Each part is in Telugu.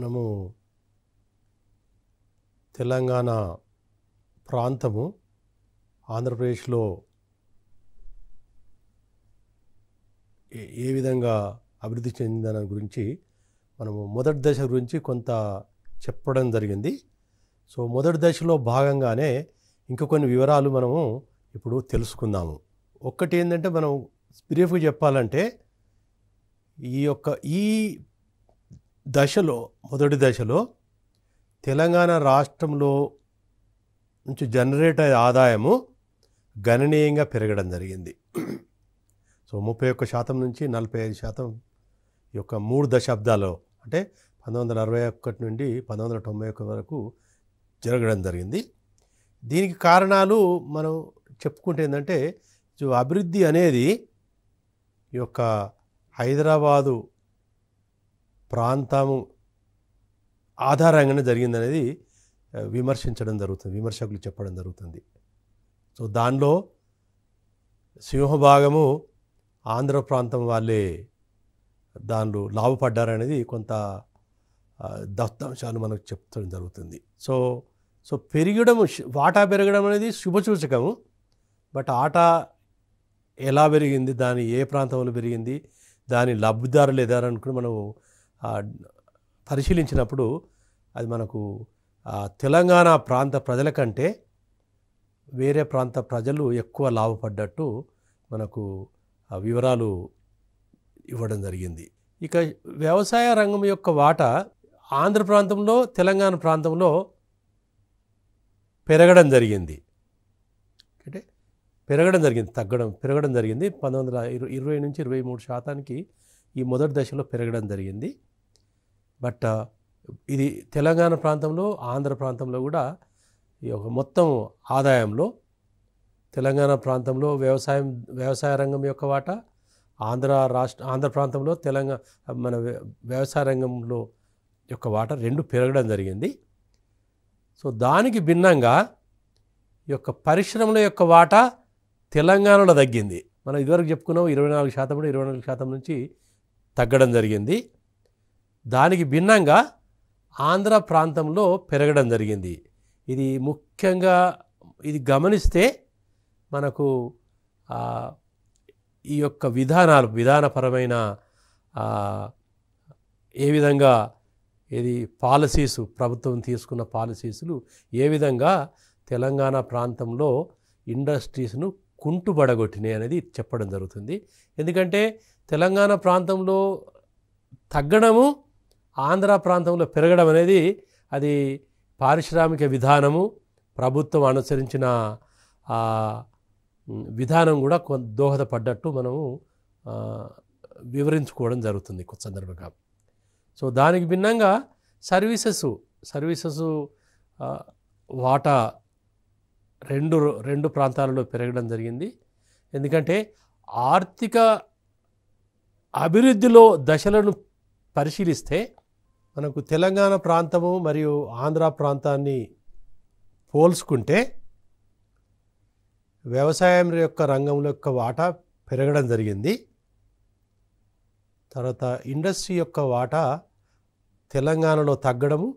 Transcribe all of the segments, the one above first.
మనము తెలంగాణ ప్రాంతము ఆంధ్రప్రదేశ్లో ఏ విధంగా అభివృద్ధి చెందిందనే గురించి మనము మొదటి దశ గురించి కొంత చెప్పడం జరిగింది. సో మొదటి దశలో భాగంగానే ఇంకా కొన్ని వివరాలు మనము ఇప్పుడు తెలుసుకుందాము. ఒక్కటి ఏంటంటే మనం బ్రీఫ్గా చెప్పాలంటే ఈ దశలో మొదటి దశలో తెలంగాణ రాష్ట్రంలో నుంచి జనరేట్ అయ్యే ఆదాయము గణనీయంగా పెరగడం జరిగింది. సో 31% నుంచి 45% ఈ యొక్క 3 దశాబ్దాల్లో అంటే 1961 నుండి 1991 వరకు జరగడం జరిగింది. దీనికి కారణాలు మనం చెప్పుకుంటే ఏంటంటే అభివృద్ధి అనేది ఈ యొక్క హైదరాబాదు ప్రాంతము ఆధారంగానే జరిగిందనేది విమర్శకులు చెప్పడం జరుగుతుంది. సో దానిలో సింహభాగము ఆంధ్ర ప్రాంతం వాళ్ళే దానిలో లాభపడ్డారనేది కొంత దత్తాంశాలు మనకు చెప్తడం జరుగుతుంది. సో వాటా పెరగడం అనేది శుభసూచకము. బట్ ఆటా ఎలా పెరిగింది, దాని ఏ ప్రాంతంలో పెరిగింది, దాని లబ్ధిదారులు ఎదారనుకుని మనం పరిశీలించినప్పుడు అది మనకు తెలంగాణ ప్రాంత ప్రజల కంటే వేరే ప్రాంత ప్రజలు ఎక్కువ లాభపడ్డట్టు మనకు వివరాలు ఇవ్వడం జరిగింది. ఇక వ్యవసాయ రంగం యొక్క వాటా ఆంధ్ర ప్రాంతంలో తెలంగాణ ప్రాంతంలో పెరగడం జరిగింది. అంటే పెరగడం జరిగింది 1920 నుంచి 23% ఈ మొదటి దశలో పెరగడం జరిగింది. బట్ ఇది తెలంగాణ ప్రాంతంలో ఆంధ్ర ప్రాంతంలో కూడా ఈ యొక్క మొత్తం ఆదాయంలో తెలంగాణ ప్రాంతంలో వ్యవసాయ రంగం యొక్క వాటా ఆంధ్ర ప్రాంతంలో మన వ్యవసాయ రంగంలో యొక్క వాటా రెండు పెరగడం జరిగింది. సో దానికి భిన్నంగా ఈ యొక్క పరిశ్రమల యొక్క వాటా తెలంగాణలో తగ్గింది. మనం ఇదివరకు చెప్పుకున్నాం 24% నుంచి తగ్గడం జరిగింది. దానికి భిన్నంగా ఆంధ్ర ప్రాంతంలో పెరగడం జరిగింది. ఇది ముఖ్యంగా గమనిస్తే మనకు ఈ యొక్క విధానపరమైన ఏ విధంగా ప్రభుత్వం తీసుకున్న పాలసీసులు ఏ విధంగా తెలంగాణ ప్రాంతంలో ఇండస్ట్రీస్ను కుంటుపడగొట్టినాయి అనేది చెప్పడం జరుగుతుంది. ఎందుకంటే తెలంగాణ ప్రాంతంలో తగ్గడము ఆంధ్ర ప్రాంతంలో పెరగడం అనేది అది పారిశ్రామిక విధానము ప్రభుత్వం అనుసరించిన విధానం కూడా దోహదపడ్డట్టు మనము వివరించుకోవడం జరుగుతుంది కొంత సందర్భంగా. సో దానికి భిన్నంగా సర్వీసెస్ వాటా రెండు ప్రాంతాలలో పెరగడం జరిగింది. ఎందుకంటే ఆర్థిక అభివృద్ధిలో దశలను పరిశీలిస్తే మనకు తెలంగాణ ప్రాంతము మరియు ఆంధ్ర ప్రాంతాన్ని పోల్చుకుంటే వ్యవసాయం యొక్క రంగంలో యొక్క వాటా పెరగడం జరిగింది. తర్వాత ఇండస్ట్రీ యొక్క వాటా తెలంగాణలో తగ్గడము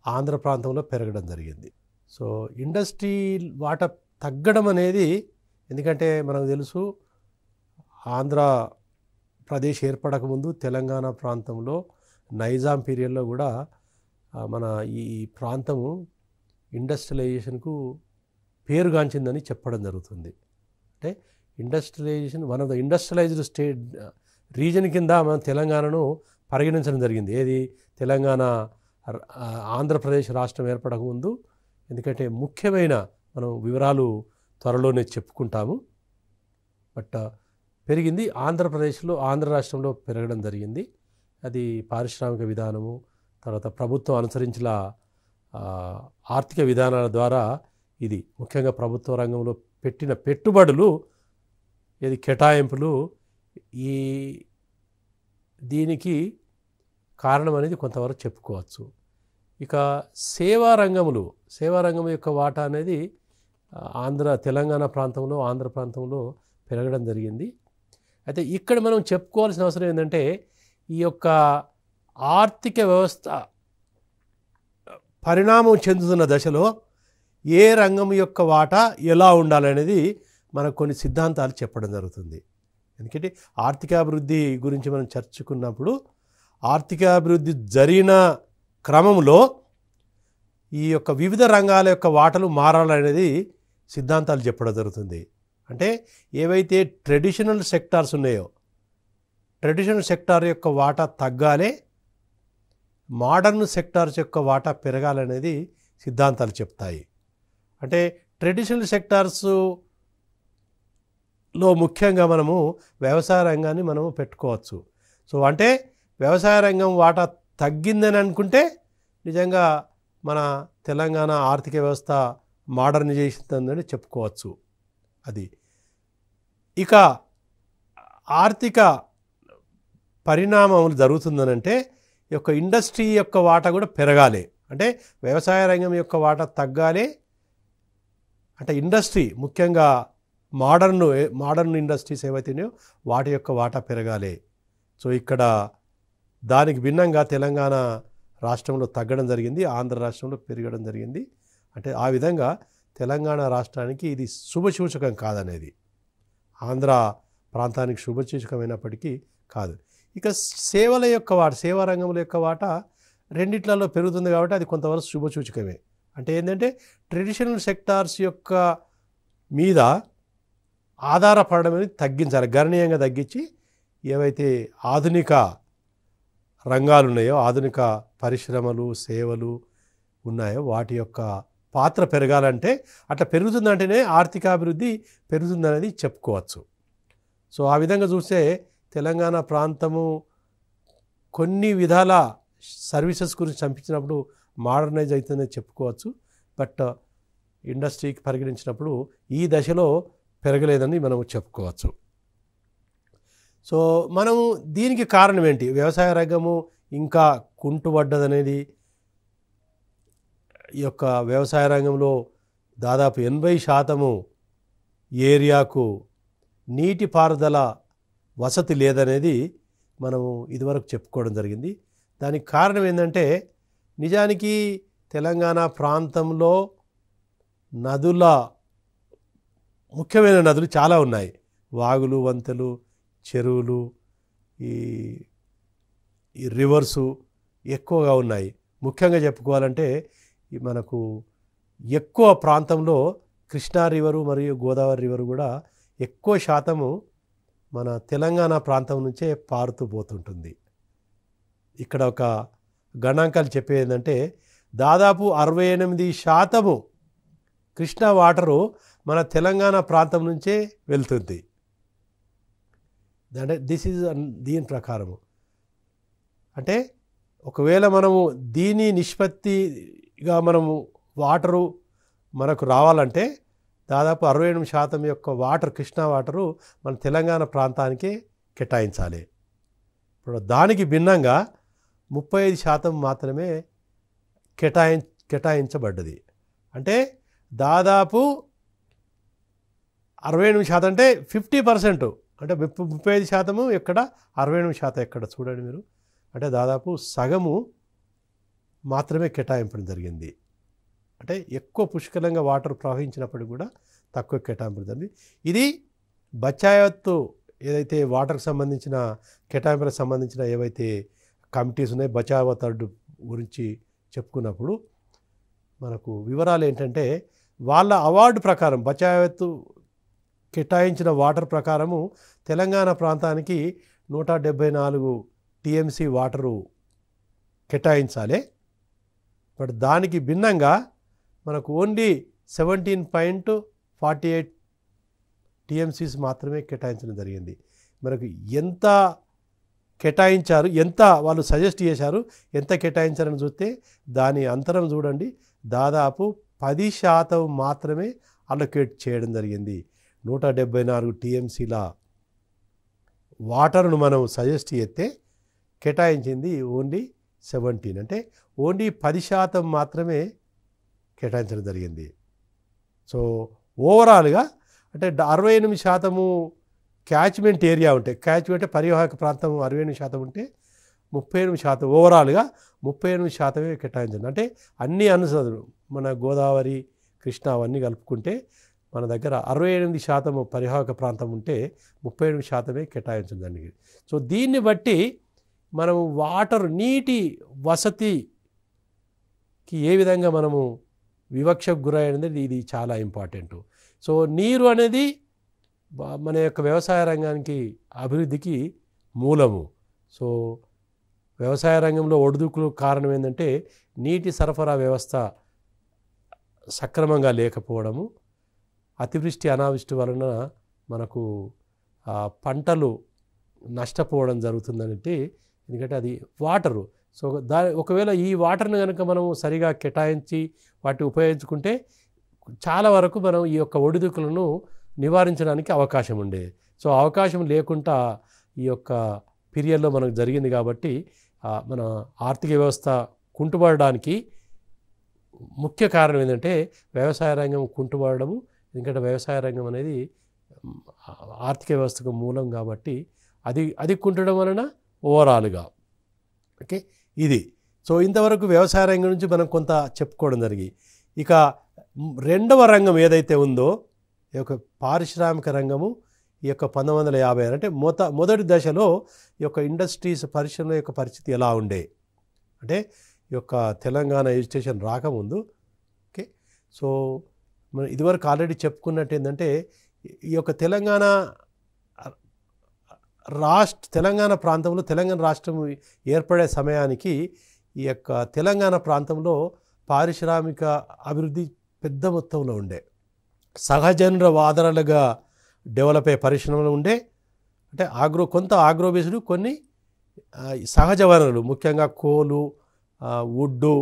ఆంధ్ర ప్రాంతంలో పెరగడం జరిగింది. సో ఇండస్ట్రీ వాటా తగ్గడం అనేది ఎందుకంటే మనకు తెలుసు ఆంధ్రప్రదేశ్ ఏర్పడకముందు తెలంగాణ ప్రాంతంలో నైజాం పీరియడ్లో కూడా మన ఈ ప్రాంతము ఇండస్ట్రియలైజేషన్కు పేరుగాంచిందని చెప్పడం జరుగుతుంది. అంటే industrialization one of the industrialized state region కింద మనం తెలంగాణను పరిగణించడం జరిగింది. ఏది ఆంధ్రప్రదేశ్ రాష్ట్రం ఏర్పడకముందు. ఎందుకంటే ముఖ్యమైన మనం వివరాలు త్వరలోనే చెప్పుకుంటాము. బట్ పెరిగింది ఆంధ్ర రాష్ట్రంలో పెరగడం జరిగింది. అది పారిశ్రామిక విధానము తర్వాత ప్రభుత్వం అనుసరించిన ఆర్థిక విధానాల ద్వారా ఇది ముఖ్యంగా ప్రభుత్వ రంగంలో పెట్టిన పెట్టుబడులు కేటాయింపులు దీనికి కారణం అనేది కొంతవరకు చెప్పుకోవచ్చు. ఇక సేవా రంగం యొక్క వాటా అనేది తెలంగాణ ప్రాంతంలో ఆంధ్ర ప్రాంతంలో పెరగడం జరిగింది. అయితే ఇక్కడ మనం చెప్పుకోవాల్సిన అవసరం ఏంటంటే ఈ యొక్క ఆర్థిక వ్యవస్థ పరిణామం చెందుతున్న దశలో ఏ రంగం యొక్క వాటా ఎలా ఉండాలనేది మనకు కొన్ని సిద్ధాంతాలు చెప్పడం జరుగుతుంది. ఎందుకంటే ఆర్థికాభివృద్ధి గురించి మనం చర్చించుకున్నప్పుడు ఆర్థికాభివృద్ధి జరిగిన క్రమంలో ఈ యొక్క వివిధ రంగాల యొక్క వాటలు మారాలనేది సిద్ధాంతాలు చెప్పడం జరుగుతుంది. అంటే ఏవైతే ట్రెడిషనల్ సెక్టార్స్ ఉన్నాయో ట్రెడిషనల్ సెక్టార్ యొక్క వాటా తగ్గాలే, మోడర్న్ సెక్టార్స్ యొక్క వాటా పెరగాలనేది సిద్ధాంతాలు చెప్తాయి. అంటే ట్రెడిషనల్ సెక్టార్స్లో ముఖ్యంగా మనము వ్యవసాయ రంగాన్ని మనము పెట్టుకోవచ్చు. సో అంటే వ్యవసాయ రంగం వాటా తగ్గిందని అనుకుంటే నిజంగా మన తెలంగాణ ఆర్థిక వ్యవస్థ మోడర్నైజేషన్ అని చెప్పుకోవచ్చు. అది ఇక ఆర్థిక పరిణామములు జరుగుతుందనంటే ఈ యొక్క ఇండస్ట్రీ యొక్క వాటా కూడా పెరగాలి. అంటే వ్యవసాయ రంగం యొక్క వాటా తగ్గాలి, అంటే ఇండస్ట్రీ ముఖ్యంగా మోడర్న్ ఇండస్ట్రీస్ ఏవైతున్నాయో వాటి యొక్క వాటా పెరగాలి. సో ఇక్కడ దానికి భిన్నంగా తెలంగాణ రాష్ట్రంలో తగ్గడం జరిగింది, ఆంధ్ర రాష్ట్రంలో పెరగడం జరిగింది. అంటే ఆ విధంగా తెలంగాణ రాష్ట్రానికి ఇది శుభసూచకం కాదనేది, ఆంధ్ర ప్రాంతానికి శుభసూచకమైనప్పటికీ కాదు. ఇక సేవల యొక్క వాటా, సేవా రంగముల యొక్క వాటా రెండిట్లలో పెరుగుతుంది కాబట్టి అది కొంతవరకు శుభసూచకమే. అంటే ఏంటంటే ట్రెడిషనల్ సెక్టార్స్ యొక్క మీద ఆధారపడడం అనేది తగ్గించాలి, గణనీయంగా తగ్గించి ఏవైతే ఆధునిక రంగాలు ఉన్నాయో, ఆధునిక పరిశ్రమలు సేవలు ఉన్నాయో వాటి యొక్క పాత్ర పెరగాలంటే అట్లా పెరుగుతుందంటేనే ఆర్థికాభివృద్ధి పెరుగుతుందనేది చెప్పుకోవచ్చు. సో ఆ విధంగా చూస్తే తెలంగాణ ప్రాంతము కొన్ని విధాల సర్వీసెస్ గురించి చంపించినప్పుడు మోడర్నైజ్ అవుతుందని చెప్పుకోవచ్చు. బట్ ఇండస్ట్రీకి పరిగణించినప్పుడు ఈ దశలో పెరగలేదని మనం చెప్పుకోవచ్చు. సో మనము దీనికి కారణం ఏంటి, వ్యవసాయ రంగము ఇంకా కుంటుపడ్డదనేది, ఈ యొక్క వ్యవసాయ రంగంలో దాదాపు 80% ఏరియాకు నీటిపారుదల వసతి లేదనేది మనము ఇదివరకు చెప్పుకోవడం జరిగింది. దానికి కారణం ఏంటంటే నిజానికి తెలంగాణ ప్రాంతంలో ముఖ్యమైన నదులు చాలా ఉన్నాయి, వాగులు వంతెలు చెరువులు ఈ రివర్సు ఎక్కువగా ఉన్నాయి. ముఖ్యంగా చెప్పుకోవాలంటే మనకు ఎక్కువ ప్రాంతంలో కృష్ణా రివరు మరియు గోదావరి రివరు కూడా ఎక్కువ శాతము మన తెలంగాణ ప్రాంతం నుంచే పారుతూ పోతుంటుంది. ఇక్కడ ఒక గణాంకాలు చెప్పేది ఏంటంటే దాదాపు 68% కృష్ణా వాటరు మన తెలంగాణ ప్రాంతం నుంచే వెళ్తుంది. అంటే దీని ప్రకారము అంటే ఒకవేళ మనము దీని నిష్పత్తిగా మనము వాటరు మనకు రావాలంటే దాదాపు 68% యొక్క వాటర్, కృష్ణా వాటరు మన తెలంగాణ ప్రాంతానికే కేటాయించాలి. ఇప్పుడు దానికి భిన్నంగా 35% మాత్రమే కేటాయించబడ్డది. అంటే దాదాపు 68% అంటే 50%, అంటే 35% ఎక్కడ, 68% ఎక్కడ చూడండి మీరు. అంటే దాదాపు సగము మాత్రమే కేటాయింపడం జరిగింది. అంటే ఎక్కువ పుష్కలంగా వాటర్ ప్రవహించినప్పుడు కూడా తక్కువ కేటాయింపడం జరిగింది. ఇది బచాయత్తు ఏదైతే వాటర్కి సంబంధించిన కేటాయింపులకు సంబంధించిన ఏవైతే కమిటీస్ ఉన్నాయో బచావత్ గురించి చెప్పుకున్నప్పుడు మనకు వివరాలు ఏంటంటే వాళ్ళ అవార్డు ప్రకారం బచాయత్తు కేటాయించిన వాటర్ ప్రకారము తెలంగాణ ప్రాంతానికి 174 టీఎంసీ వాటరు కేటాయించాలి. బట్ దానికి భిన్నంగా మనకు ఓన్లీ 17.48 టీఎంసీస్ మాత్రమే కేటాయించడం జరిగింది. మనకు ఎంత కేటాయించారు, ఎంత వాళ్ళు సజెస్ట్ చేశారు, ఎంత కేటాయించారని చూస్తే దాని అంతరం చూడండి, దాదాపు 10% మాత్రమే అలొకేట్ చేయడం జరిగింది. 174 టీఎంసీల వాటర్ను మనం సజెస్ట్ చేస్తే కేటాయించింది ఓన్లీ 17, అంటే ఓన్లీ 10% మాత్రమే కేటాయించడం జరిగింది. సో ఓవరాల్గా అంటే 68% క్యాచ్మెంట్ ఏరియా ఉంటే, క్యాచ్మెంట్ పరివాహక ప్రాంతం 68% ఉంటే 38% ఓవరాల్గా 38% కేటాయించండి. అంటే అన్ని అనుసదులు మన గోదావరి, కృష్ణ అవన్నీ కలుపుకుంటే మన దగ్గర 68% పరివాహక ప్రాంతం ఉంటే 38% కేటాయించండి. సో దీన్ని బట్టి మనము నీటి వసతికి ఏ విధంగా మనము వివక్షకు గురైనది ఇది చాలా ఇంపార్టెంట్. సో నీరు అనేది మన యొక్క వ్యవసాయ రంగానికి అభివృద్ధికి మూలము. సో వ్యవసాయ రంగంలో ఒడిదుడుకులు కారణం ఏంటంటే నీటి సరఫరా వ్యవస్థ సక్రమంగా లేకపోవడము, అతివృష్టి అనావృష్టి వలన మనకు పంటలు నష్టపోవడం జరుగుతుందంటే, ఎందుకంటే అది వాటరు. సో ఒకవేళ ఈ వాటర్ని కనుక మనం సరిగా కేటాయించి వాటిని ఉపయోగించుకుంటే చాలా వరకు మనం ఈ యొక్క ఒడిదుడుకులను నివారించడానికి అవకాశం ఉండేది. సో అవకాశం లేకుండా ఈ యొక్క పీరియడ్లో మనకు జరిగింది కాబట్టి మన ఆర్థిక వ్యవస్థ కుంటుపడడానికి ముఖ్య కారణం ఏంటంటే వ్యవసాయ రంగం కుంటుపడము. ఎందుకంటే వ్యవసాయ రంగం అనేది ఆర్థిక వ్యవస్థకు మూలం కాబట్టి అది కుంటడం వలన ఓవరాల్గా ఓకే ఇది. సో ఇంతవరకు వ్యవసాయ రంగం నుంచి మనం కొంత చెప్పుకోవడం జరిగి, ఇక రెండవ రంగం ఏదైతే ఉందో ఈ యొక్క పారిశ్రామిక రంగము, ఈ యొక్క 1950 అంటే మొదటి దశలో ఈ యొక్క ఇండస్ట్రీస్ పరిశ్రమల యొక్క పరిస్థితి ఎలా ఉండే అంటే ఈ యొక్క తెలంగాణ ఎడ్యుకేషన్ రాకముందు. ఓకే సో మనం ఇదివరకు ఆల్రెడీ చెప్పుకున్నట్టు ఏంటంటే ఈ యొక్క తెలంగాణ ప్రాంతంలో తెలంగాణ రాష్ట్రం ఏర్పడే సమయానికి ఈ యొక్క తెలంగాణ ప్రాంతంలో పారిశ్రామిక అభివృద్ధి పెద్ద మొత్తంలో ఉండే, సహజనర ఆధారాలుగా డెవలప్ అయ్యే పరిశ్రమలు ఉండే. అంటే కొంత ఆగ్రో బేస్డ్, కొన్ని సహజ వనరులు ముఖ్యంగా కోలు, వుడ్డు,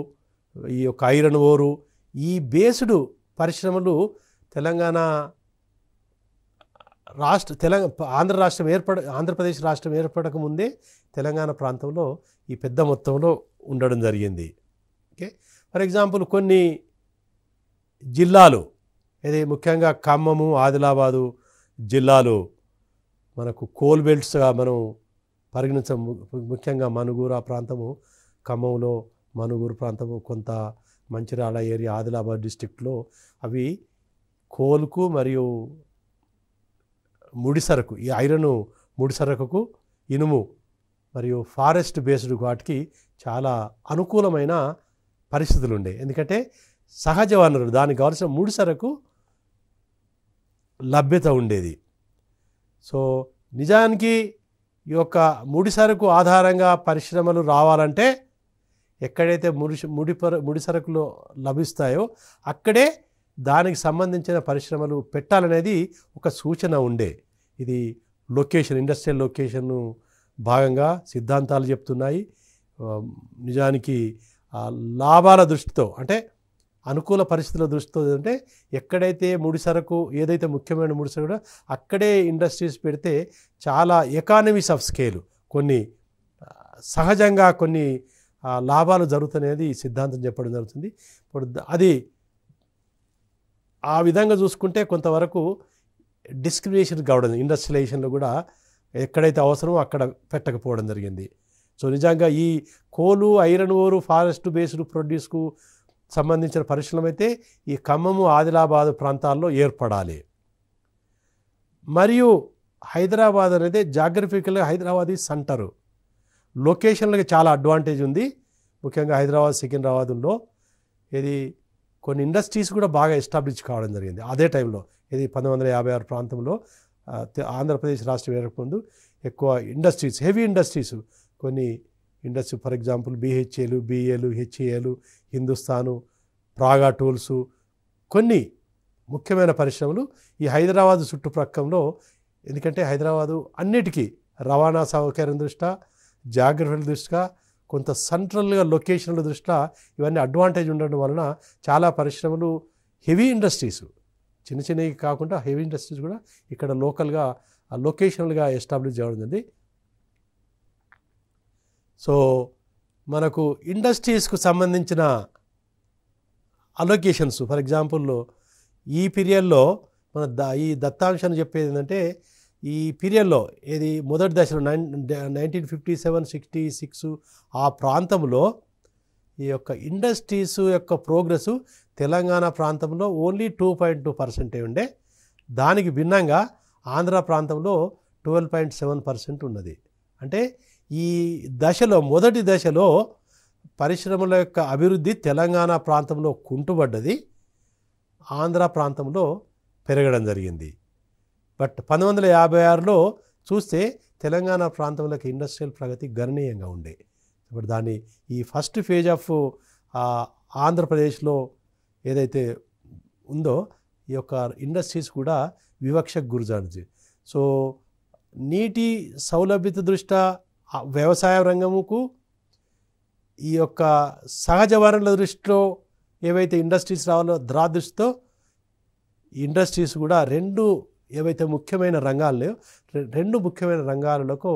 ఈ యొక్క ఐరన్ ఓరు, ఈ బేస్డ్ పరిశ్రమలు ఆంధ్రప్రదేశ్ రాష్ట్రం ఏర్పడక ముందే తెలంగాణ ప్రాంతంలో ఈ పెద్ద మొత్తంలో ఉండడం జరిగింది. ఓకే ఫర్ ఎగ్జాంపుల్ కొన్ని జిల్లాలు ఇది ముఖ్యంగా ఖమ్మము, ఆదిలాబాదు జిల్లాలు మనకు కోల్ బెల్ట్స్గా మనం పరిగణించ, ముఖ్యంగా మనుగూరు ఆ ప్రాంతము, ఖమ్మంలో మనుగూరు ప్రాంతము, కొంత మంచిర్యాల ఏరియా, ఆదిలాబాద్ డిస్టిక్లో అవి కోల్కు మరియు ముడిసరకు, ఈ ఐరన్ ముడిసరకుకు, ఇనుము మరియు ఫారెస్ట్ బేస్డ్ వాటికి చాలా అనుకూలమైన పరిస్థితులు ఉండే. ఎందుకంటే సహజ వనరులు, దానికి కావాల్సిన ముడిసరకు లభ్యత ఉండేది. సో నిజానికి ఈ యొక్క ముడిసరకు ఆధారంగా పరిశ్రమలు రావాలంటే ఎక్కడైతే ముడిసరకులు లభిస్తాయో అక్కడే దానికి సంబంధించిన పరిశ్రమలు పెట్టాలనేది ఒక సూచన ఉండే. ఇది ఇండస్ట్రియల్ లొకేషన్ భాగంగా సిద్ధాంతాలు చెప్తున్నాయి. నిజానికి లాభాల దృష్టితో అంటే అనుకూల పరిస్థితుల దృష్టితో అంటే ఎక్కడైతే ముడిసరకు, ఏదైతే ముఖ్యమైన ముడిసరకు అక్కడే ఇండస్ట్రీస్ పెడితే చాలా ఎకానమీస్ ఆఫ్ స్కేల్, కొన్ని సహజంగా కొన్ని లాభాలు జరుగుతున్నది సిద్ధాంతం చెప్పడం జరుగుతుంది. ఇప్పుడు అది ఆ విధంగా చూసుకుంటే కొంతవరకు డిస్క్రిమినేషన్ కావడం, ఇండస్ట్రియలైజేషన్లో కూడా ఎక్కడైతే అవసరమో అక్కడ పెట్టకపోవడం జరిగింది. సో నిజంగా ఈ కోలు, ఐరన్ ఓరు, ఫారెస్ట్ బేస్డ్ ప్రొడ్యూస్కు సంబంధించిన పరిశ్రమ అయితే ఈ ఖమ్మము, ఆదిలాబాదు ప్రాంతాల్లో ఏర్పడాలి. మరియు హైదరాబాద్ అనేది జాగ్రఫికల్గా హైదరాబాద్ సెంటరు, లొకేషన్లకి చాలా అడ్వాంటేజ్ ఉంది. ముఖ్యంగా హైదరాబాద్, సికింద్రాబాద్లో ఇది కొన్ని ఇండస్ట్రీస్ కూడా బాగా ఎస్టాబ్లిష్ కావడం జరిగింది అదే టైంలో. ఇది 1956 ప్రాంతంలో ఆంధ్రప్రదేశ్ రాష్ట్రం ఏర్పడకముందు ఎక్కువ ఇండస్ట్రీస్, హెవీ ఇండస్ట్రీస్, కొన్ని industry for example BHEL, BEL, HEL, Hindustan, Praga tools, కొన్ని ముఖ్యమైన పరిశ్రమలు ఈ హైదరాబాదు చుట్టుప్రక్కలలో. ఎందుకంటే హైదరాబాదు అన్నిటికీ రవాణా సౌకర్యం దృష్ట్యా, జాగ్రఫికల్ దృష్ట్యా, కొంత సెంట్రల్గా లొకేషన్ల దృష్ట్యా ఇవన్నీ అడ్వాంటేజ్ ఉండడం వలన చాలా పరిశ్రమలు, హెవీ ఇండస్ట్రీస్, చిన్న చిన్నవి కాకుండా హెవీ ఇండస్ట్రీస్ కూడా ఇక్కడ లోకల్గా లొకేషనల్గా ఎస్టాబ్లిష్ చేయడం. సో మనకు ఇండస్ట్రీస్కు సంబంధించిన అలొకేషన్స్ ఫర్ ఎగ్జాంపుల్ ఈ పీరియడ్లో మన ఈ దత్తాంశాన్ని చెప్పేది ఏంటంటే ఈ పీరియడ్లో ఏది మొదటి దశలో 1957-66 ఆ ప్రాంతంలో ఈ యొక్క ఇండస్ట్రీస్ యొక్క ప్రోగ్రెస్ తెలంగాణ ప్రాంతంలో ఓన్లీ 2.2% ఉండే. దానికి భిన్నంగా ఆంధ్ర ప్రాంతంలో 12.7% ఉన్నది. అంటే ఈ దశలో మొదటి దశలో పరిశ్రమల యొక్క అభివృద్ధి తెలంగాణ ప్రాంతంలో కుంటుపడ్డది, ఆంధ్ర ప్రాంతంలో పెరగడం జరిగింది. బట్ 1956లో చూస్తే తెలంగాణ ప్రాంతంలోకి ఇండస్ట్రియల్ ప్రగతి గణనీయంగా ఉండే. ఇప్పుడు దాన్ని ఈ ఫస్ట్ ఫేజ్ ఆఫ్ ఆంధ్రప్రదేశ్లో ఏదైతే ఉందో ఈ యొక్క ఇండస్ట్రీస్ కూడా వివక్షకు గురిజాడింది. సో నీటి సౌలభ్యత దృష్ట్యా వ్యవసాయ రంగముకు ఈ యొక్క సహజ వనరుల దృష్టిలో ఏవైతే ఇండస్ట్రీస్ రావాలో దృష్టితో ఇండస్ట్రీస్ కూడా రెండు ఏవైతే ముఖ్యమైన రంగాలు రెండు ముఖ్యమైన రంగాలకు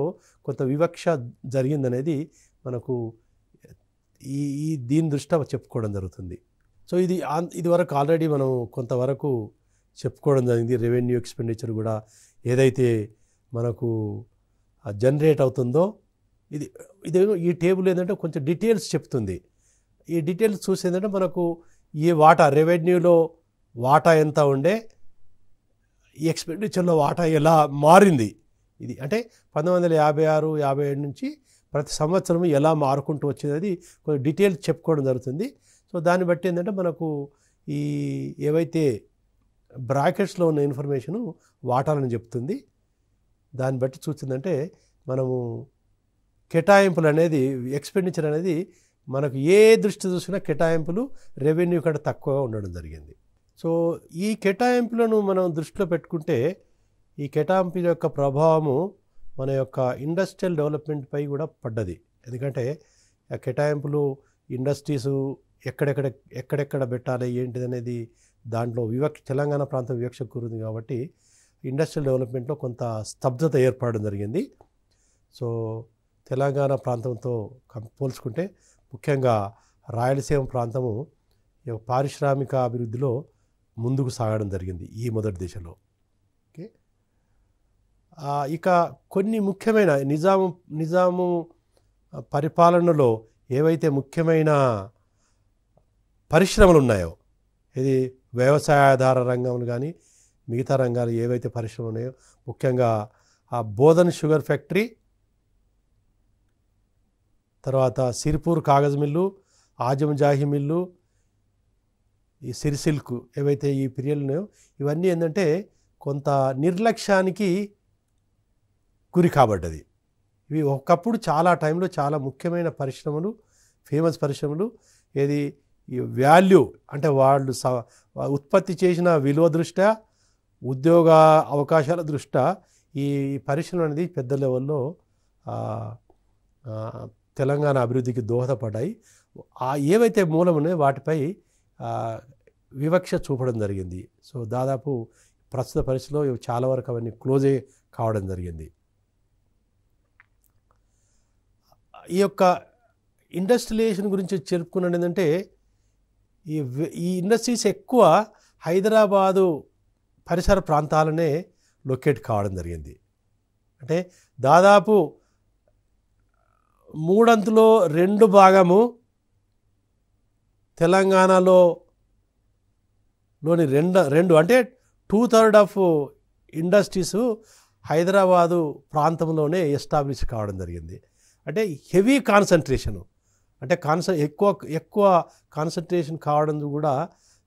కొంత వివక్ష జరిగిందనేది మనకు ఈ దీని దృష్ట్యా చెప్పుకోవడం జరుగుతుంది. సో ఇది వరకు ఆల్రెడీ మనం కొంతవరకు చెప్పుకోవడం జరిగింది. రెవెన్యూ ఎక్స్పెండిచర్ కూడా ఏదైతే మనకు జనరేట్ అవుతుందో ఇది ఈ టేబుల్ ఏంటంటే కొంచెం డీటెయిల్స్ చెప్తుంది. ఈ డీటెయిల్స్ చూసి ఏంటంటే మనకు ఈ వాటా రెవెన్యూలో వాటా ఎంత ఉండే, ఈ ఎక్స్పెండిచర్లో వాటా ఎలా మారింది, ఇది అంటే 1956-57 నుంచి ప్రతి సంవత్సరం ఎలా మారుకుంటూ వచ్చేది కొంచెం డీటెయిల్స్ చెప్పుకోవడం జరుగుతుంది. సో దాన్ని బట్టి ఏంటంటే మనకు ఈ ఏవైతే బ్రాకెట్స్లో ఉన్న ఇన్ఫర్మేషను వాటాలని చెప్తుంది. దాన్ని బట్టి చూస్తుందంటే మనము కేటాయింపులు అనేది ఎక్స్పెండిచర్ అనేది మనకు ఏ దృష్టి చూసినా కేటాయింపులు రెవెన్యూ కంటే తక్కువగా ఉండడం జరిగింది. సో ఈ కేటాయింపులను మనం దృష్టిలో పెట్టుకుంటే ఈ కేటాయింపుల యొక్క ప్రభావము మన యొక్క ఇండస్ట్రియల్ డెవలప్మెంట్పై కూడా పడ్డది. ఎందుకంటే ఆ కేటాయింపులు ఇండస్ట్రీసు ఎక్కడెక్కడ పెట్టాలి ఏంటిది అనేది దాంట్లో తెలంగాణ ప్రాంతం వివక్ష కూరింది కాబట్టి ఇండస్ట్రియల్ డెవలప్మెంట్లో కొంత స్తబ్దత ఏర్పడడం జరిగింది. సో తెలంగాణ ప్రాంతంతో పోల్చుకుంటే ముఖ్యంగా రాయలసీమ ప్రాంతము పారిశ్రామిక అభివృద్ధిలో ముందుకు సాగడం జరిగింది ఈ మొదటి దశలో. ఓకే, ఇక కొన్ని ముఖ్యమైన నిజాము పరిపాలనలో ఏవైతే ముఖ్యమైన పరిశ్రమలు ఉన్నాయో, ఇది వ్యవసాయాధార రంగంలో కానీ మిగతా రంగాలు ఏవైతే పరిశ్రమలు ఉన్నాయో, ముఖ్యంగా ఆ బోధన్ షుగర్ ఫ్యాక్టరీ, తర్వాత సిరిపూర్ కాగజ్ మిల్లు, ఆజంజాహి మిల్లు, ఈ సిరిసిల్క్ ఏవైతే ఈ పీరియడ్లు ఉన్నాయో ఇవన్నీ ఏంటంటే కొంత నిర్లక్ష్యానికి గురి కాబడ్డది. ఇవి ఒకప్పుడు చాలా టైంలో చాలా ముఖ్యమైన పరిశ్రమలు, ఫేమస్ పరిశ్రమలు. ఏది ఈ వాల్యూ అంటే వాళ్ళు ఉత్పత్తి చేసిన విలువ దృష్ట్యా, ఉద్యోగ అవకాశాల దృష్ట్యా ఈ పరిశ్రమ అనేది పెద్ద లెవెల్లో తెలంగాణ అభివృద్ధికి దోహదపడ్డాయి. ఏవైతే మూలం ఉన్నాయో వాటిపై వివక్ష చూపడం జరిగింది. సో దాదాపు ప్రస్తుత పరిస్థితిలో చాలా వరకు అవన్నీ క్లోజే కావడం జరిగింది. ఈ యొక్క ఇండస్ట్రియలైజేషన్ గురించి చెప్పుకున్నది ఏంటంటే ఈ ఇండస్ట్రీస్ ఎక్కువ హైదరాబాదు పరిసర ప్రాంతాలనే లొకేట్ కావడం జరిగింది. అంటే దాదాపు 3/2 భాగము తెలంగాణలోని రెండు అంటే 2/3 ఆఫ్ ఇండస్ట్రీస్ హైదరాబాదు ప్రాంతంలోనే ఎస్టాబ్లిష్ కావడం జరిగింది. అంటే హెవీ కాన్సన్ట్రేషను, అంటే ఎక్కువ కాన్సన్ట్రేషన్ కావడం కూడా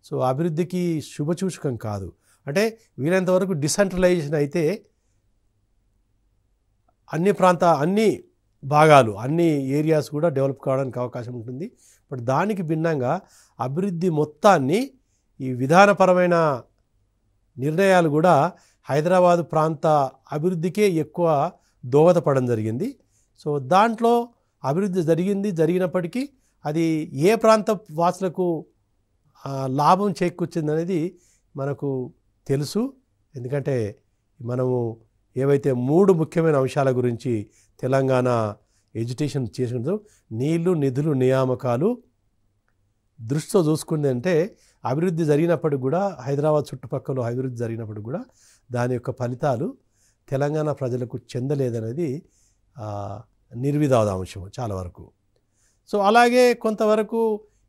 సో అభివృద్ధికి శుభసూచకం కాదు. అంటే వీలైనంతవరకు డిసెంట్రలైజేషన్ అయితే అన్ని భాగాలు అన్ని ఏరియాస్ కూడా డెవలప్ కావడానికి అవకాశం ఉంటుంది. బట్ దానికి భిన్నంగా అభివృద్ధి మొత్తాన్ని ఈ విధానపరమైన నిర్ణయాలు కూడా హైదరాబాదు ప్రాంత అభివృద్ధికే ఎక్కువ దోహదపడడం జరిగింది. సో దాంట్లో అభివృద్ధి జరిగినప్పటికీ అది ఏ ప్రాంత వాసులకు లాభం చేకూర్చింది అనేది మనకు తెలుసు. ఎందుకంటే మనము ఏవైతే 3 ముఖ్యమైన అంశాల గురించి తెలంగాణ ఎడ్యుకేషన్ చేసినదో, నీళ్లు, నిధులు, నియామకాలు దృష్టితో చూసుకుంది అంటే అభివృద్ధి జరిగినప్పటికి కూడా హైదరాబాద్ చుట్టుపక్కల అభివృద్ధి జరిగినప్పటికి కూడా దాని యొక్క ఫలితాలు తెలంగాణ ప్రజలకు చెందలేదనేది నిర్వివాదాంశం చాలా వరకు. సో అలాగే కొంతవరకు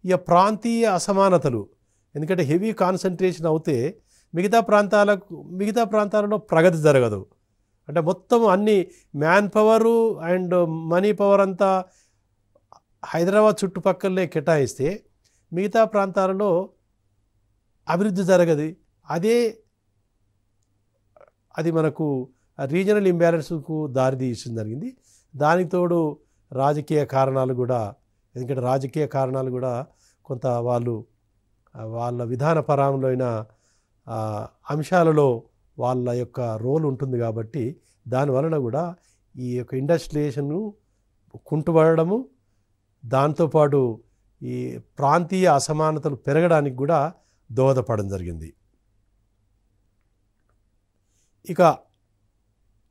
ఈ ప్రాంతీయ అసమానతలు, ఎందుకంటే హెవీ కాన్సన్ట్రేషన్ అవుతే మిగతా ప్రాంతాలలో ప్రగతి జరగదు. అంటే మొత్తం అన్ని man power and money power అంతా హైదరాబాద్ చుట్టుపక్కలనే కేటాయిస్తే మిగతా ప్రాంతాలలో అభివృద్ధి జరగదు. అది మనకు రీజనల్ ఇంబ్యాలెన్స్కు దారితీయడం జరిగింది. దానికి తోడు రాజకీయ కారణాలు కూడా, ఎందుకంటే రాజకీయ కారణాలు కూడా కొంత వాళ్ళ విధానపరమైన అంశాలలో వాళ్ళ యొక్క రోల్ ఉంటుంది కాబట్టి దానివలన కూడా ఈ యొక్క ఇండస్ట్రియలైజేషన్ను కుంటుపడము, దాంతోపాటు ఈ ప్రాంతీయ అసమానతలు పెరగడానికి కూడా దోహదపడడం జరిగింది. ఇక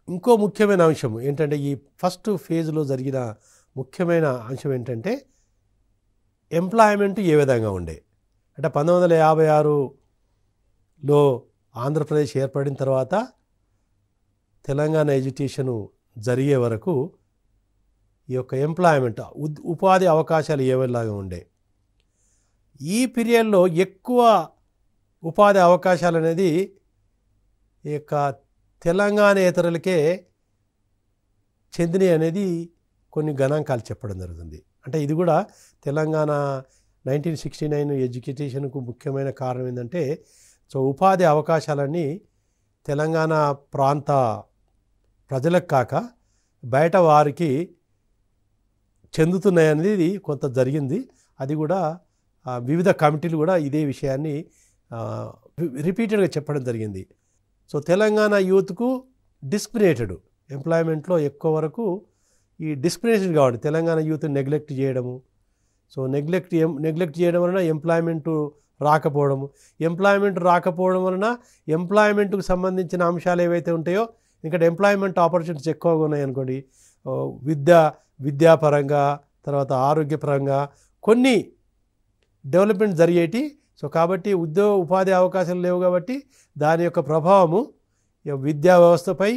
ఇంకో ముఖ్యమైన అంశం ఏంటంటే, ఈ ఫస్ట్ ఫేజ్లో జరిగిన ముఖ్యమైన అంశం ఏంటంటే ఎంప్లాయ్మెంట్ ఏ విధంగా ఉండే. అంటే 1956లో ఆంధ్రప్రదేశ్ ఏర్పడిన తర్వాత తెలంగాణ ఎడ్యుకేషను జరిగే వరకు ఈ యొక్క ఎంప్లాయ్మెంట్ ఉపాధి అవకాశాలు ఏవిలాగా ఉండే. ఈ పీరియడ్లో ఎక్కువ ఉపాధి అవకాశాలు అనేది ఈ యొక్క తెలంగాణేతరులకే చెందినవి అనేది కొన్ని గణాంకాలు చెప్పడం జరుగుతుంది. అంటే ఇది కూడా తెలంగాణ 1969 ఎడ్యుకేషన్కు ముఖ్యమైన కారణం ఏంటంటే, సో ఉపాధి అవకాశాలన్నీ తెలంగాణ ప్రాంత ప్రజలకు కాక బయట వారికి చెందుతున్నాయనేది కొంత జరిగింది. అది కూడా వివిధ కమిటీలు కూడా ఇదే విషయాన్ని రిపీటెడ్గా చెప్పడం జరిగింది. సో తెలంగాణ యూత్కు డిస్క్రిమినేటెడ్ ఎంప్లాయ్మెంట్లో ఎక్కువ వరకు ఈ డిస్క్రిమినేషన్ కావాలి. తెలంగాణ యూత్ నెగ్లెక్ట్ చేయడము, సో నెగ్లెక్ట్ చేయడం వలన ఎంప్లాయ్మెంట్ రాకపోవడం వలన ఎంప్లాయ్మెంట్కు సంబంధించిన అంశాలు ఏవైతే ఉంటాయో, ఎందుకంటే ఎంప్లాయ్మెంట్ ఆపర్చునిటీస్ ఎక్కువగా ఉన్నాయనుకోండి, విద్యాపరంగా, తర్వాత ఆరోగ్యపరంగా కొన్ని డెవలప్మెంట్ జరిగేటి. సో కాబట్టి ఉపాధి అవకాశాలు లేవు కాబట్టి దాని యొక్క ప్రభావము విద్యా వ్యవస్థపై,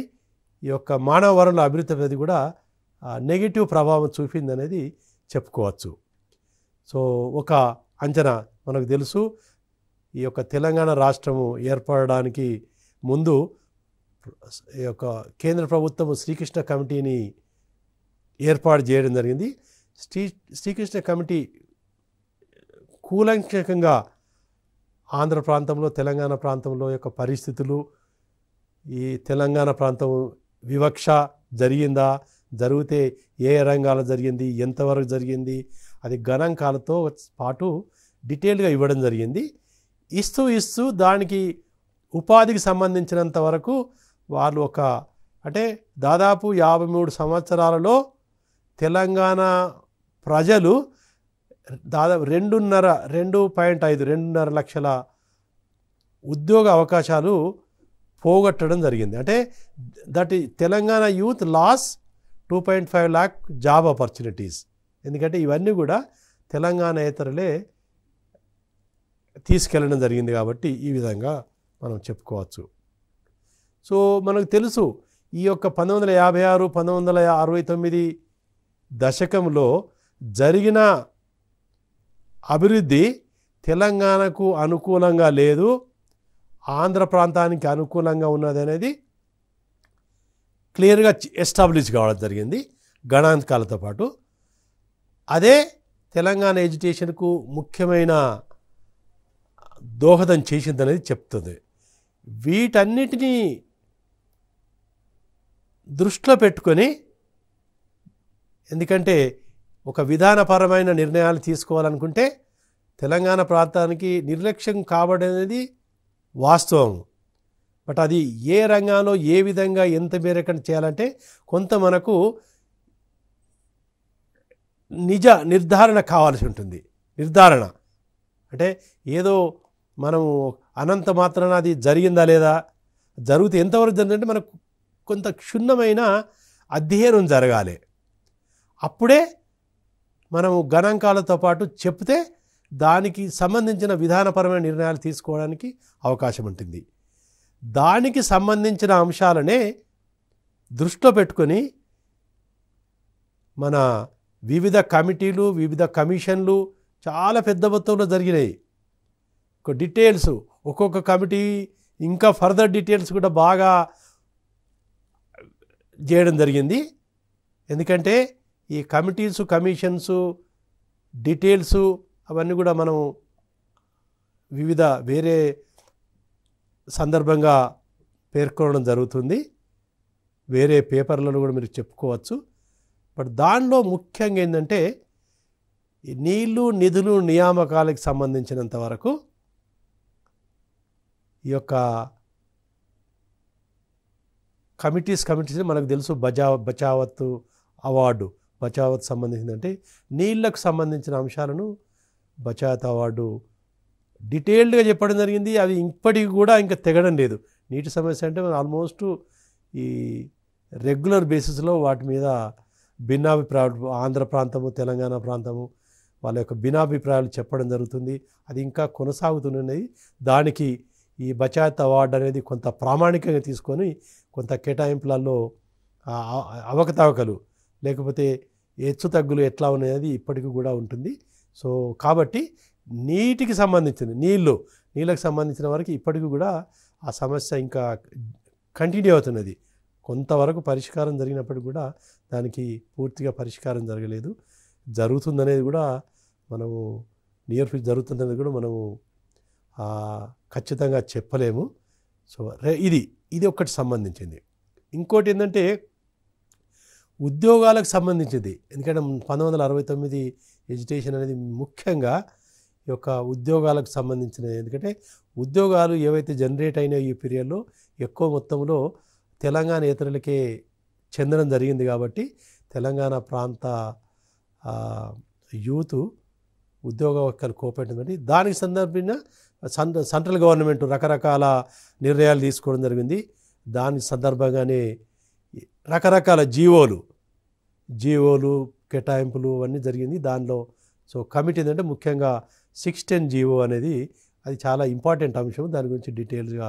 ఈ యొక్క మానవ వనరుల అభివృద్ధిపై కూడా నెగిటివ్ ప్రభావం చూపిందనేది చెప్పుకోవచ్చు. సో ఒక అంచనా మనకు తెలుసు, ఈ యొక్క తెలంగాణ రాష్ట్రము ఏర్పడడానికి ముందు ఈ యొక్క కేంద్ర ప్రభుత్వం శ్రీకృష్ణ కమిటీని ఏర్పాటు చేయడం జరిగింది. శ్రీకృష్ణ కమిటీ కూలంకషంగా ఆంధ్ర ప్రాంతంలో, తెలంగాణ ప్రాంతంలో యొక్క పరిస్థితులు, ఈ తెలంగాణ ప్రాంతం వివక్ష జరిగిందా, జరిగితే ఏ రంగాలు జరిగింది, ఎంతవరకు జరిగింది, అది గణాంకాలతో పాటు డీటెయిల్గా ఇవ్వడం జరిగింది. ఇస్తూ దానికి ఉపాధికి సంబంధించినంత వరకు వాళ్ళు అంటే దాదాపు 53 సంవత్సరాలలో తెలంగాణ ప్రజలు దాదాపు 2.5 లక్షల ఉద్యోగ అవకాశాలు పోగొట్టడం జరిగింది. అంటే that Telangana youth loss 2.5 lakh job opportunities. ఎందుకంటే ఇవన్నీ కూడా తెలంగాణేతరులే తీసుకెళ్ళడం జరిగింది కాబట్టి ఈ విధంగా మనం చెప్పుకోవచ్చు. సో మనకు తెలుసు, ఈ యొక్క 1956, 1969 దశకంలో జరిగిన అభివృద్ధి తెలంగాణకు అనుకూలంగా లేదు, ఆంధ్ర ప్రాంతానికి అనుకూలంగా ఉన్నది అనేది క్లియర్గా ఎస్టాబ్లిష్ కావడం జరిగింది గణాంకాలతో పాటు. అదే తెలంగాణ ఎడ్యుకేషన్కు ముఖ్యమైన దోహదం చేసిందనేది చెప్తుంది. వీటన్నిటినీ దృష్టిలో పెట్టుకొని, ఎందుకంటే ఒక విధానపరమైన నిర్ణయాలు తీసుకోవాలనుకుంటే తెలంగాణ ప్రాంతానికి నిర్లక్ష్యం కాబడనేది వాస్తవం. బట్ అది ఏ రంగంలో ఏ విధంగా ఎంత మేరకు చేయాలంటే కొంత మనకు నిర్ధారణ కావాల్సి ఉంటుంది. నిర్ధారణ అంటే ఏదో మనము అనంత మాత్రాన అది జరిగిందా లేదా, జరిగితే ఎంతవరకు జరిగిందంటే మనకు కొంత క్షుణ్ణమైన అధ్యయనం జరగాలి. అప్పుడే మనము గణాంకాలతో పాటు చెప్తే దానికి సంబంధించిన విధానపరమైన నిర్ణయాలు తీసుకోవడానికి అవకాశం ఉంటుంది. దానికి సంబంధించిన అంశాలనే దృష్టిలో పెట్టుకొని మన వివిధ కమిటీలు, వివిధ కమిషన్లు చాలా పెద్ద మొత్తంలో జరిగినాయి. ఒక డీటెయిల్స్ ఒక్కొక్క కమిటీ ఇంకా ఫర్దర్ డీటెయిల్స్ కూడా బాగా చేయడం జరిగింది. ఎందుకంటే ఈ కమిటీస్, కమిషన్స్, డీటెయిల్స్ అవన్నీ కూడా మనం వివిధ వేరే సందర్భంగా పేర్కొనడం జరుగుతుంది. వేరే పేపర్లలో కూడా మీరు చెప్పుకోవచ్చు. బట్ దానిలో ముఖ్యంగా ఏంటంటే ఈ నీళ్లు, నిధులు, నియామకాలకు సంబంధించినంత వరకు ఈ యొక్క కమిటీస్ మనకు తెలుసు. బచావత్ అవార్డు, బచావత్ సంబంధించిందంటే నీళ్లకు సంబంధించిన అంశాలను బచావత్ అవార్డు డీటెయిల్డ్గా చెప్పడం జరిగింది. అవి ఇప్పటికి కూడా ఇంకా తెగడం లేదు. నీటి సమస్య అంటే ఆల్మోస్ట్ ఈ రెగ్యులర్ బేసిస్లో వాటి మీద భిన్నాభిప్రాయాలు, ఆంధ్ర ప్రాంతము, తెలంగాణ ప్రాంతము వాళ్ళ యొక్క భిన్నాభిప్రాయాలు చెప్పడం జరుగుతుంది. అది ఇంకా కొనసాగుతున్నది. దానికి ఈ బచావత్ అవార్డు అనేది కొంత ప్రామాణికంగా తీసుకొని కొంత కేటాయింపులలో అవకతవకలు లేకపోతే హెచ్చు తగ్గులు ఎట్లా ఉన్నాయది ఇప్పటికీ కూడా ఉంటుంది. సో కాబట్టి నీటికి సంబంధించిన నీళ్ళకు సంబంధించిన వరకు ఇప్పటికీ కూడా ఆ సమస్య ఇంకా కంటిన్యూ అవుతున్నది. కొంతవరకు పరిష్కారం జరిగినప్పటికీ కూడా దానికి పూర్తిగా పరిష్కారం జరగలేదు. జరుగుతుందనేది కూడా మనము నియర్ ఫ్యూచర్ జరుగుతుందనేది కూడా మనము ఖచ్చితంగా చెప్పలేము. సో ఇది ఒకటి సంబంధించింది. ఇంకోటి ఏంటంటే ఉద్యోగాలకు సంబంధించింది. ఎందుకంటే 1969 ఎడ్యుకేషన్ అనేది ముఖ్యంగా ఈ యొక్క ఉద్యోగాలకు సంబంధించినది. ఎందుకంటే ఉద్యోగాలు ఏవైతే జనరేట్ అయినాయో ఈ పీరియడ్లో ఎక్కువ మొత్తంలో తెలంగాణ ఇతరులకే చెందడం జరిగింది. కాబట్టి తెలంగాణ ప్రాంత యూత్ ఉద్యోగ వర్గాలు కోపెట్టిందండి. దానికి సందర్భంగా సెంట్రల్ గవర్నమెంట్ రకరకాల నిర్ణయాలు తీసుకోవడం జరిగింది. దాని సందర్భంగానే రకరకాల జీవోలు కేటాయింపులు అవన్నీ జరిగింది. దానిలో సో కమిటీ ఏంటంటే ముఖ్యంగా 610 జీవో అనేది అది చాలా ఇంపార్టెంట్ అంశం. దాని గురించి డీటెయిల్స్గా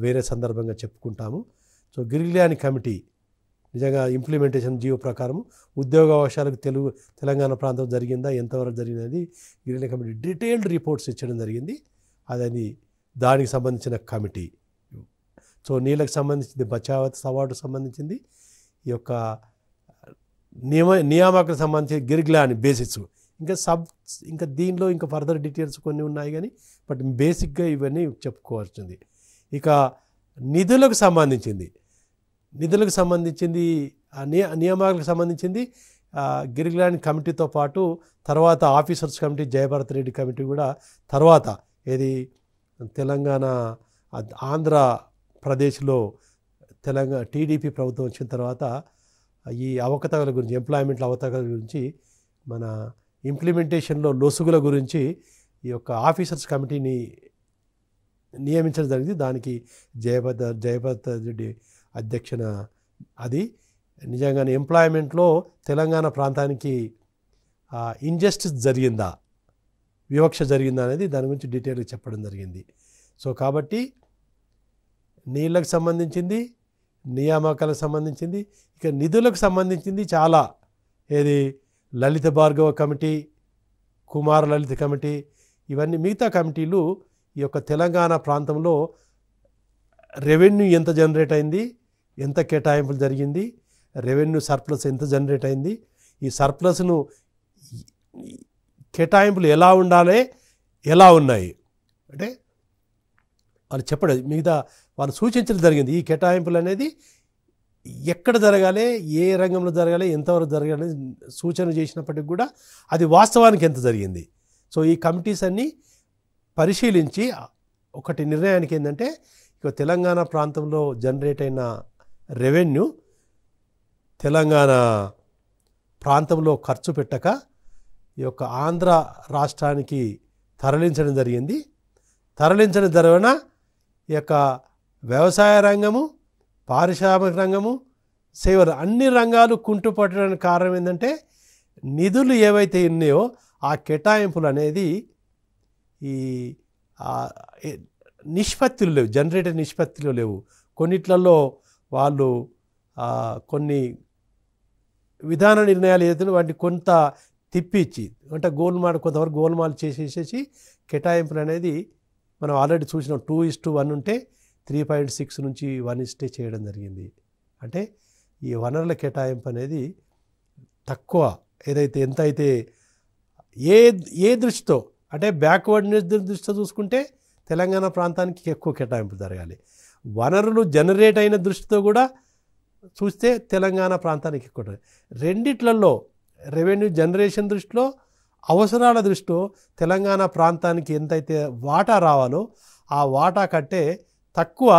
వేరే సందర్భంగా చెప్పుకుంటాము. సో గిరిగిలాని కమిటీ నిజంగా ఇంప్లిమెంటేషన్ జీవో ప్రకారం ఉద్యోగ అవకాశాలకు తెలంగాణ ప్రాంతం జరిగిందా, ఎంతవరకు జరిగినది గిరిగిలాని కమిటీ డీటెయిల్డ్ రిపోర్ట్స్ ఇచ్చడం జరిగింది. అది దానికి సంబంధించిన కమిటీ. సో నీళ్ళకు సంబంధించింది బచావత్ అవార్డు సంబంధించింది. ఈ యొక్క నియామకాలకు సంబంధించి గిరిగిలాని బేసిక్స్ ఇంకా దీనిలో ఇంకా ఫర్దర్ డీటెయిల్స్ కొన్ని ఉన్నాయి కానీ బట్ బేసిక్గా ఇవన్నీ చెప్పుకోవాల్సింది. ఇక నిధులకు సంబంధించింది నియామకాలకు సంబంధించింది గిరిగిలాని కమిటీతో పాటు తర్వాత officers committee, Jayabharat Reddy committee కూడా తర్వాత తెలంగాణ ఆంధ్రప్రదేశ్లో టీడీపీ ప్రభుత్వం వచ్చిన తర్వాత ఈ అవకతవకల గురించి, ఎంప్లాయ్మెంట్లో అవకతవకల గురించి, మన ఇంప్లిమెంటేషన్లో లొసుగుల గురించి ఈ యొక్క ఆఫీసర్స్ కమిటీని నియమించడం జరిగింది. దానికి జయభరత్ రెడ్డి అధ్యక్షన. అది నిజంగానే ఎంప్లాయ్మెంట్లో తెలంగాణ ప్రాంతానికి ఇంజస్టిస్ జరిగిందా, వివక్ష జరిగిందా అనేది దాని గురించి డీటెయిల్గా చెప్పడం జరిగింది. సో కాబట్టి నీళ్ళకు సంబంధించింది, నియామకాలకు సంబంధించింది, ఇక నిధులకు సంబంధించింది చాలా లలిత భార్గవ కమిటీ, కుమార లలిత కమిటీ, ఇవన్నీ మిగతా కమిటీలు ఈ యొక్క తెలంగాణ ప్రాంతంలో రెవెన్యూ ఎంత జనరేట్ అయింది, ఎంత కేటాయింపులు జరిగింది, రెవెన్యూ సర్ప్లస్ ఎంత జనరేట్ అయింది, ఈ సర్ప్లస్ను కేటాయింపులు ఎలా ఉండాలి, ఎలా ఉన్నాయి అంటే వాళ్ళు చెప్పడం మిగతా వాళ్ళు సూచించడం జరిగింది. ఈ కేటాయింపులు అనేది ఎక్కడ జరగాలి, ఏ రంగంలో జరగాలి, ఎంతవరకు జరగాలి సూచన చేసినప్పటికి కూడా అది వాస్తవానికి ఎంత జరిగింది. సో ఈ కమిటీస్ అన్నీ పరిశీలించి ఒకటి నిర్ణయానికి ఏంటంటే ఇక తెలంగాణ ప్రాంతంలో జనరేట్ అయిన రెవెన్యూ తెలంగాణ ప్రాంతంలో ఖర్చు పెట్టక ఈ యొక్క ఆంధ్ర రాష్ట్రానికి తరలించడం జరిగింది. తరలించడం జరిగిన ఈ యొక్క వ్యవసాయ రంగము, పారిశ్రామిక రంగము, సేవలు అన్ని రంగాలు కుంటుపట్టడానికి కారణం ఏంటంటే నిధులు ఏవైతే ఉన్నాయో ఆ కేటాయింపులు అనేది ఈ నిష్పత్తులు లేవు, జనరేటర్ నిష్పత్తులు లేవు. కొన్నిట్లలో వాళ్ళు కొన్ని విధాన నిర్ణయాలు ఏదైతే వాటిని కొంత తిప్పిచ్చి అంటే కొంతవరకు గోల్మాల్ చేసేసి కేటాయింపులు అనేది మనం ఆల్రెడీ చూసిన 2:1 ఉంటే 3.6 నుంచి 1 చేయడం జరిగింది. అంటే ఈ వనరుల కేటాయింపు అనేది తక్కువ ఏదైతే ఎంత అయితే ఏ దృష్టితో అంటే బ్యాక్వర్డ్నెస్ దృష్టితో చూసుకుంటే తెలంగాణ ప్రాంతానికి ఎక్కువ కేటాయింపు జరగాలి. వనరులు జనరేట్ అయిన దృష్టితో కూడా చూస్తే తెలంగాణ ప్రాంతానికి ఎక్కువ. రెండిట్లలో రెవెన్యూ జనరేషన్ దృష్టిలో అవసరాల దృష్టిలో తెలంగాణ ప్రాంతానికి ఎంతైతే వాటా రావాలో ఆ వాటా కంటే తక్కువ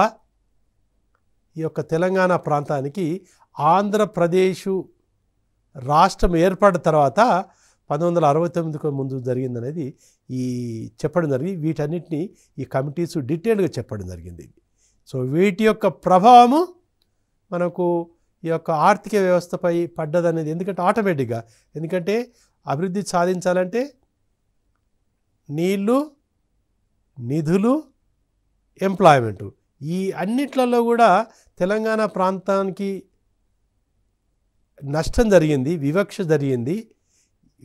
ఈ యొక్క తెలంగాణ ప్రాంతానికి ఆంధ్రప్రదేశ్ రాష్ట్రం ఏర్పడిన తర్వాత 1969కు ముందు జరిగిందనేది ఈ చెప్పడం జరిగింది. వీటన్నిటిని ఈ కమిటీస్ డీటెయిల్గా చెప్పడం జరిగింది. సో వీటి యొక్క ప్రభావము మనకు ఈ యొక్క ఆర్థిక వ్యవస్థపై పడ్డదనేది ఎందుకంటే ఆటోమేటిక్గా ఎందుకంటే అభివృద్ధి సాధించాలంటే నీళ్ళు, నిధులు, ఎంప్లాయ్మెంటు ఈ అన్నిట్లలో కూడా తెలంగాణ ప్రాంతానికి నష్టం జరిగింది, వివక్ష జరిగింది.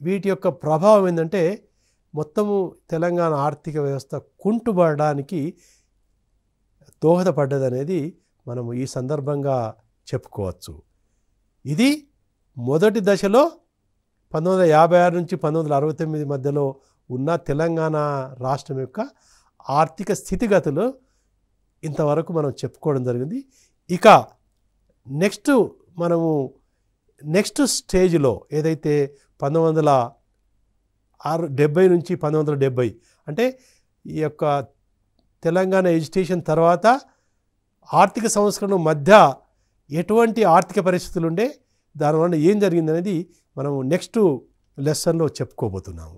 వీటి యొక్క ప్రభావం ఏంటంటే మొత్తము తెలంగాణ ఆర్థిక వ్యవస్థ కుంటుపడడానికి దోహదపడ్డదనేది మనము ఈ సందర్భంగా చెప్పుకోవచ్చు. ఇది మొదటి దశలో 1956 నుంచి 1969 మధ్యలో ఉన్న తెలంగాణ రాష్ట్రం యొక్క ఆర్థిక స్థితిగతులు ఇంతవరకు మనం చెప్పుకోవడం జరిగింది. ఇక నెక్స్ట్ స్టేజ్లో ఏదైతే 1970 నుంచి 1970 అంటే ఈ యొక్క తెలంగాణ ఎడ్యుకేషన్ తర్వాత ఆర్థిక సంస్కరణ మధ్య ఎటువంటి ఆర్థిక పరిస్థితులు ఉండే దానివల్ల ఏం జరిగిందనేది మనము నెక్స్ట్ లెసన్లో చెప్పుకోబోతున్నాము.